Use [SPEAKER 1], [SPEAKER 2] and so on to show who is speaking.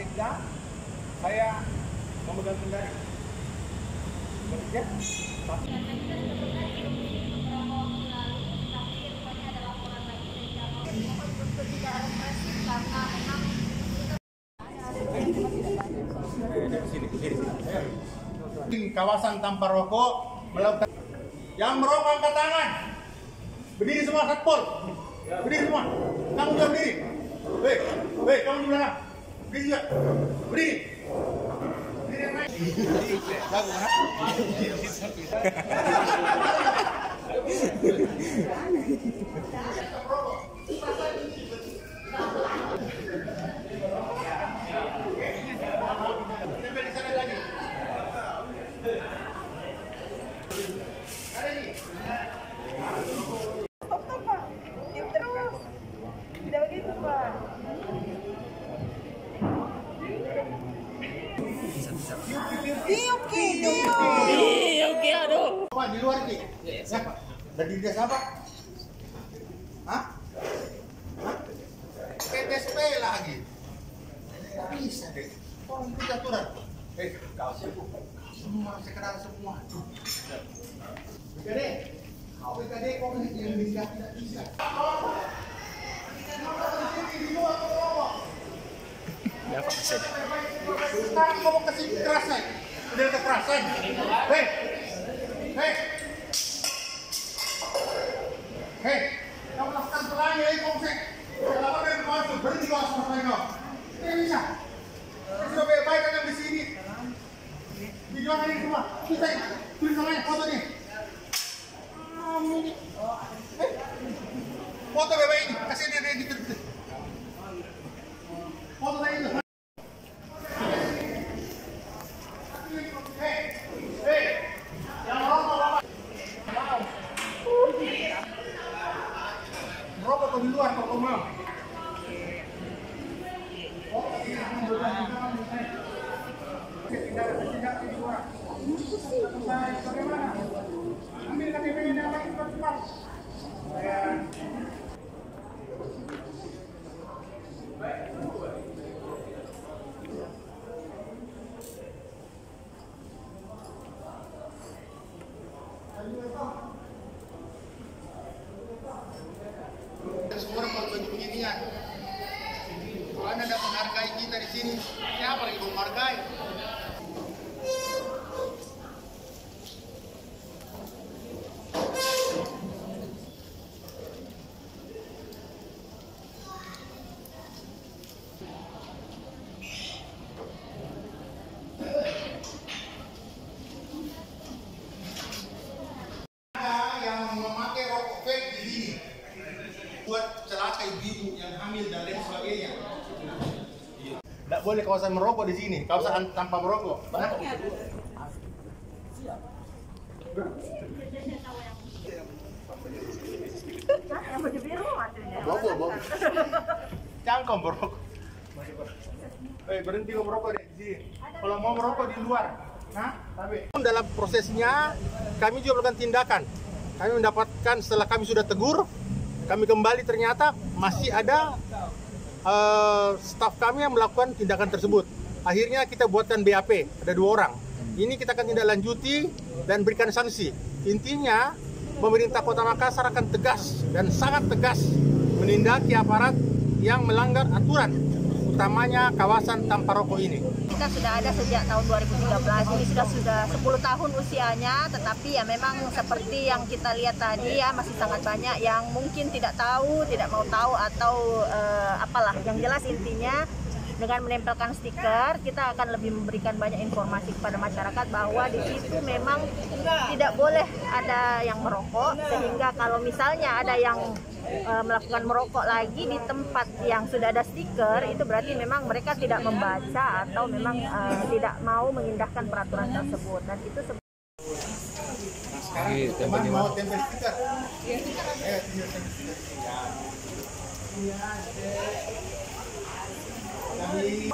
[SPEAKER 1] Sekda, saya memegang kendali. Bekerja. Kawasan tanpa rokok melakukan. Yang merokok angkat tangan. Berdiri semua satpol. Berdiri semua. Kamu juga berdiri. Hei, kamu di belakang. Berdiri juga. Berdiri. Berdiri yang naik. Jago kan?
[SPEAKER 2] Oke, aduh.
[SPEAKER 1] Pak di luar nih. Ya, Pak. Dari dia siapa? Hah? PTSP lagi. Bisa deh. Kok ikut aturan? Kau sibuk. Semua sekedar semua. BKD. Kau BKD kok yang bisa tidak bisa.
[SPEAKER 2] Ya, Pak Presiden.
[SPEAKER 1] Sekarang kau mau kasih kekerasan. Udah kekerasan. Hei, kamu lakukan pelanggan ya, komsek. Kalau ada yang masuk, berhenti kau sama pelanggan. Tidak bisa. Sudah baik-baik yang di sini. Video ini semua. Kita tulis namanya, foto nih. Foto baik-baik ini, kasih dia dikit. Foto lagi itu. Merokok di luar kalau mau. Ambil KTP-nya apa cepat. Semua orang baju beginian. Kalau Anda tidak menghargai kita di sini, siapa lagi mau menghargai? Buat celaka ibu yang hamil dan lain sebagainya. Tidak boleh kawasan merokok di sini, kawasan tanpa merokok. Nah. Bobo. Cangkom merokok. Berhenti lo merokok di sini. Kalau mau merokok di luar. Nah, tapi dalam prosesnya kami juga melakukan tindakan. Kami mendapatkan setelah kami sudah tegur, kami kembali ternyata masih ada staf kami yang melakukan tindakan tersebut. Akhirnya kita buatkan BAP, ada 2 orang. Ini kita akan tindak lanjuti dan berikan sanksi. Intinya, pemerintah Kota Makassar akan tegas dan sangat tegas menindaki aparat yang melanggar aturan, utamanya kawasan tanpa rokok ini.
[SPEAKER 3] Kita sudah ada sejak tahun 2013, ini sudah 10 tahun usianya, tetapi ya memang seperti yang kita lihat tadi ya masih sangat banyak yang mungkin tidak tahu, tidak mau tahu atau apalah. Yang jelas intinya dengan menempelkan stiker kita akan lebih memberikan banyak informasi kepada masyarakat bahwa di situ memang tidak boleh ada yang merokok, sehingga kalau misalnya ada yang melakukan merokok lagi di tempat yang sudah ada stiker, itu berarti memang mereka tidak membaca atau memang tidak mau mengindahkan peraturan tersebut. Dan itu
[SPEAKER 1] sekarang teman mau tempel stiker. Kami